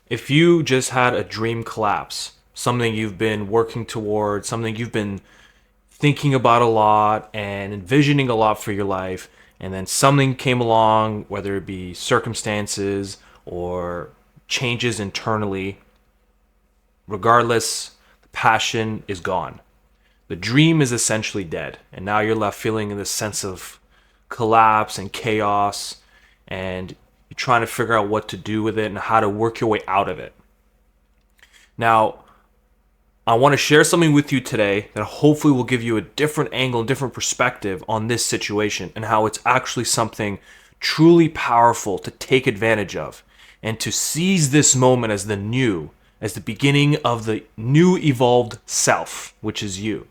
If you just had a dream collapse, something you've been working towards, something you've been thinking about a lot and envisioning a lot for your life, and then something came along, whether it be circumstances or changes internally, regardless, the passion is gone. The dream is essentially dead, and now you're left feeling this sense of collapse and chaos, and you're trying to figure out what to do with it and how to work your way out of it. Now, I want to share something with you today that hopefully will give you a different angle and different perspective on this situation and how it's actually something truly powerful to take advantage of and to seize this moment as the new, as the beginning of the new evolved self, which is you.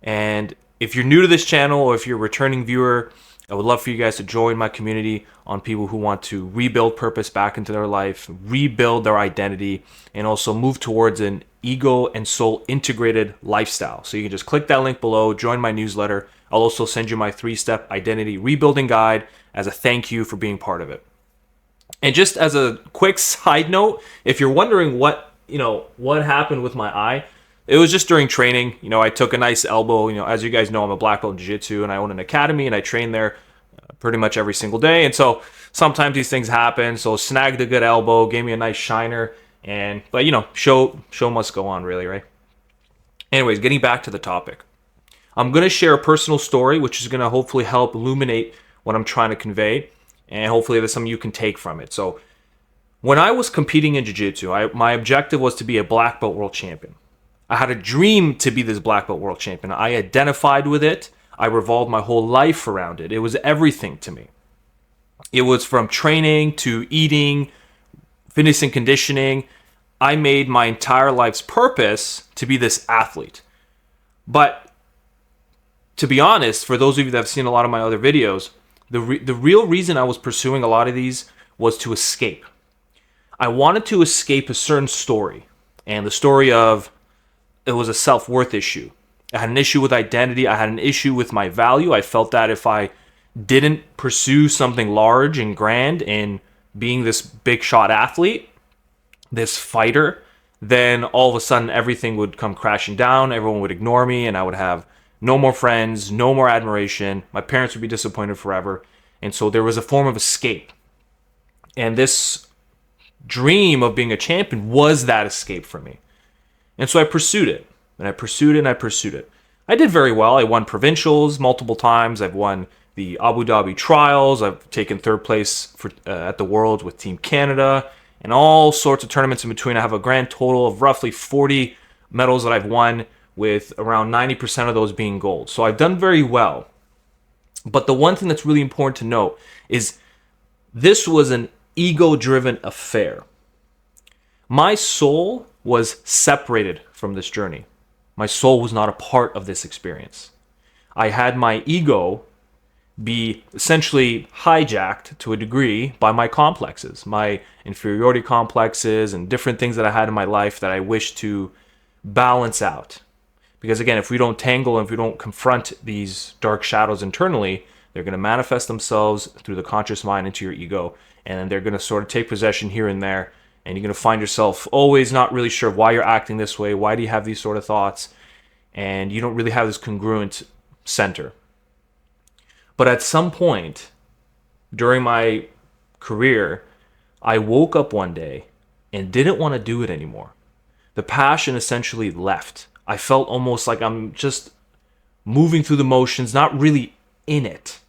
And if you're new to this channel or if you're a returning viewer, I would love for you guys to join my community on people who want to rebuild purpose back into their life, rebuild their identity, and also move towards an ego and soul integrated lifestyle. So you can just click that link below, join my newsletter. I'll also send you my 3-step identity rebuilding guide as a thank you for being part of it. And just as a quick side note, if you're wondering what happened with my eye, it was just during training. I took a nice elbow. As you guys know, I'm a black belt in jiu-jitsu and I own an academy and I train there pretty much every single day. And so sometimes these things happen. So snagged a good elbow, gave me a nice shiner. But show must go on, really, right? Anyways, getting back to the topic. I'm going to share a personal story, which is going to hopefully help illuminate what I'm trying to convey. And hopefully there's something you can take from it. So when I was competing in jiu-jitsu, my objective was to be a black belt world champion. I had a dream to be this black belt world champion. I identified with it. I revolved my whole life around it. It was everything to me. It was from training to eating, fitness and conditioning. I made my entire life's purpose to be this athlete. But to be honest, for those of you that have seen a lot of my other videos, the real reason I was pursuing a lot of these was to escape. I wanted to escape a certain story. And the story of it was a self-worth issue. I had an issue with identity. I had an issue with my value. I felt that if I didn't pursue something large and grand in being this big shot athlete, this fighter, then all of a sudden everything would come crashing down. Everyone would ignore me and I would have no more friends, no more admiration. My parents would be disappointed forever. And so there was a form of escape. And this dream of being a champion was that escape for me. And so I pursued it, and I pursued it, and I pursued it. I did very well. I won provincials multiple times. I've won the Abu Dhabi trials. I've taken third place at the Worlds with Team Canada, and all sorts of tournaments in between. I have a grand total of roughly 40 medals that I've won, with around 90% of those being gold. So I've done very well. But the one thing that's really important to note is this was an ego-driven affair. My soul was separated from this journey. My soul was not a part of this experience. I had my ego be essentially hijacked to a degree by my complexes, my inferiority complexes and different things that I had in my life that I wish to balance out. Because again, if we don't tangle and if we don't confront these dark shadows internally, they're going to manifest themselves through the conscious mind into your ego, and they're going to sort of take possession here and there. And you're going to find yourself always not really sure why you're acting this way. Why do you have these sort of thoughts? And you don't really have this congruent center. But at some point during my career, I woke up one day and didn't want to do it anymore. The passion essentially left. I felt almost like I'm just moving through the motions, not really in it.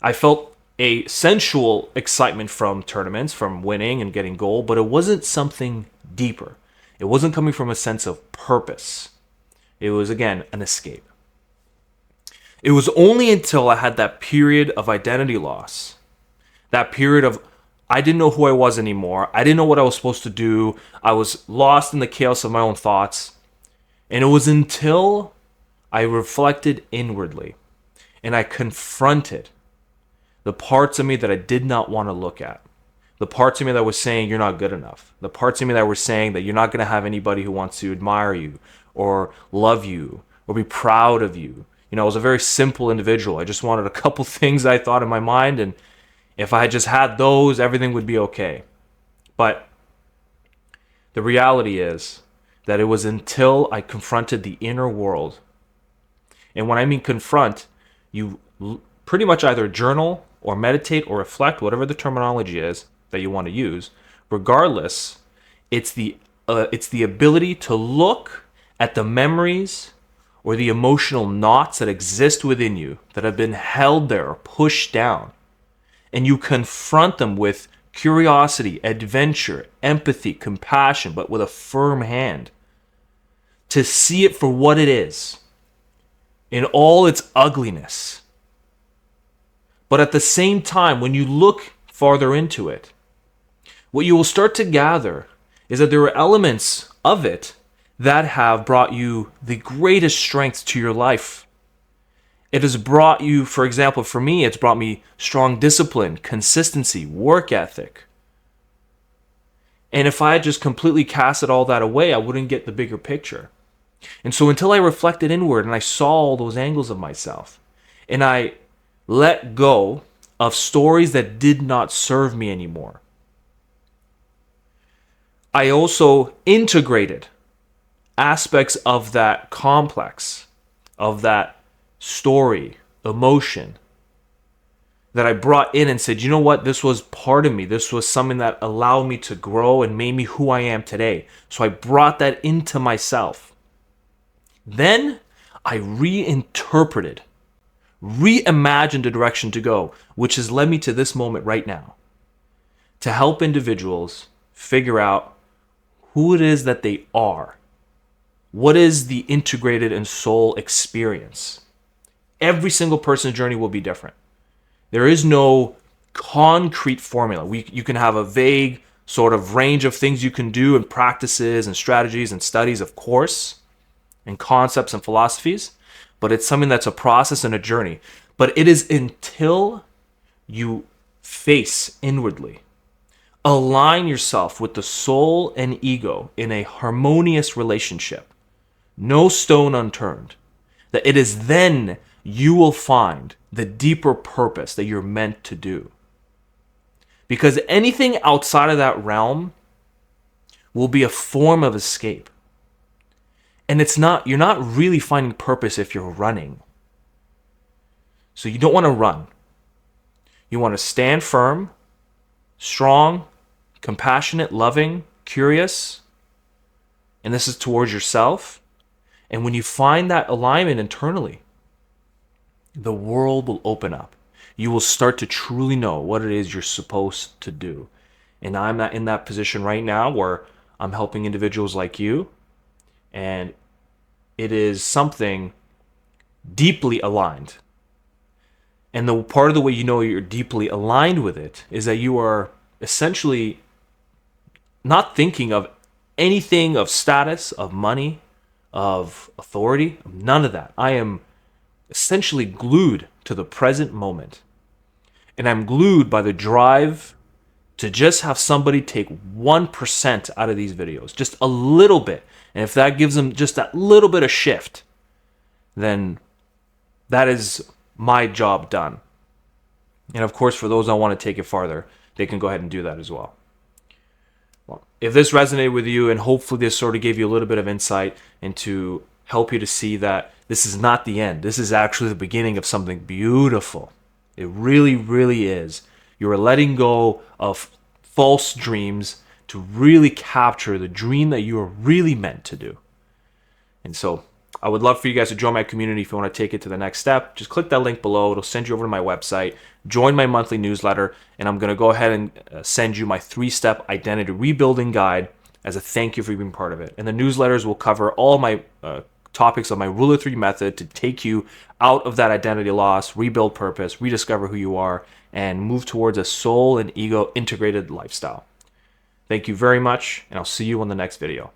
I felt a sensual excitement from tournaments, from winning and getting gold, but it wasn't something deeper. It wasn't coming from a sense of purpose. It was, again, an escape. It was only until I had that period of identity loss, that period of I didn't know who I was anymore. I didn't know what I was supposed to do. I was lost in the chaos of my own thoughts. And it was until I reflected inwardly and I confronted the parts of me that I did not want to look at. The parts of me that was saying you're not good enough. The parts of me that were saying that you're not going to have anybody who wants to admire you or love you or be proud of you. I was a very simple individual. I just wanted a couple things that I thought in my mind, and if I had just had those, everything would be okay. But The reality is that it was until I confronted the inner world. And when I mean confront, you pretty much either journal or meditate or reflect, whatever the terminology is that you want to use. Regardless, it's the ability to look at the memories or the emotional knots that exist within you that have been held there or pushed down, and you confront them with curiosity, adventure, empathy, compassion, but with a firm hand, to see it for what it is in all its ugliness. But at the same time, when you look farther into it, what you will start to gather is that there are elements of it that have brought you the greatest strength to your life. It has brought you, for example, for me, it's brought me strong discipline, consistency, work ethic. And if I had just completely casted all that away, I wouldn't get the bigger picture. And so until I reflected inward and I saw all those angles of myself, and I let go of stories that did not serve me anymore, I also integrated aspects of that complex, of that story, emotion, that I brought in and said, you know what, this was part of me. This was something that allowed me to grow and made me who I am today. So I brought that into myself. Then I reimagined the direction to go, which has led me to this moment right now, to help individuals figure out who it is that they are. What is the integrated and soul experience? Every single person's journey will be different. There is no concrete formula. You can have a vague sort of range of things you can do and practices and strategies and studies, of course, and concepts and philosophies, but it's something that's a process and a journey. But it is until you face inwardly, align yourself with the soul and ego in a harmonious relationship, no stone unturned, that it is then you will find the deeper purpose that you're meant to do. Because anything outside of that realm will be a form of escape. And you're not really finding purpose if you're running. So you don't want to run. You want to stand firm, strong, compassionate, loving, curious. And this is towards yourself. And when you find that alignment internally, the world will open up. You will start to truly know what it is you're supposed to do. And I'm not in that position right now where I'm helping individuals like you. And it is something deeply aligned. And the part of the way you know you're deeply aligned with it is that you are essentially not thinking of anything of status, of money, of authority, none of that. I am essentially glued to the present moment. And I'm glued by the drive to just have somebody take 1% out of these videos, just a little bit. And if that gives them just that little bit of shift, then that is my job done. And of course, for those that want to take it farther, they can go ahead and do that as well. Well, if this resonated with you, and hopefully this sort of gave you a little bit of insight into help you to see that this is not the end. This is actually the beginning of something beautiful. It really, really is. You are letting go of false dreams to really capture the dream that you are really meant to do. And so I would love for you guys to join my community if you want to take it to the next step. Just click that link below. It'll send you over to my website. Join my monthly newsletter, and I'm going to go ahead and send you my 3-step identity rebuilding guide as a thank you for being part of it. And the newsletters will cover all my topics of my Rule of 3 method to take you out of that identity loss, rebuild purpose, rediscover who you are, and move towards a soul and ego integrated lifestyle. Thank you very much, and I'll see you on the next video.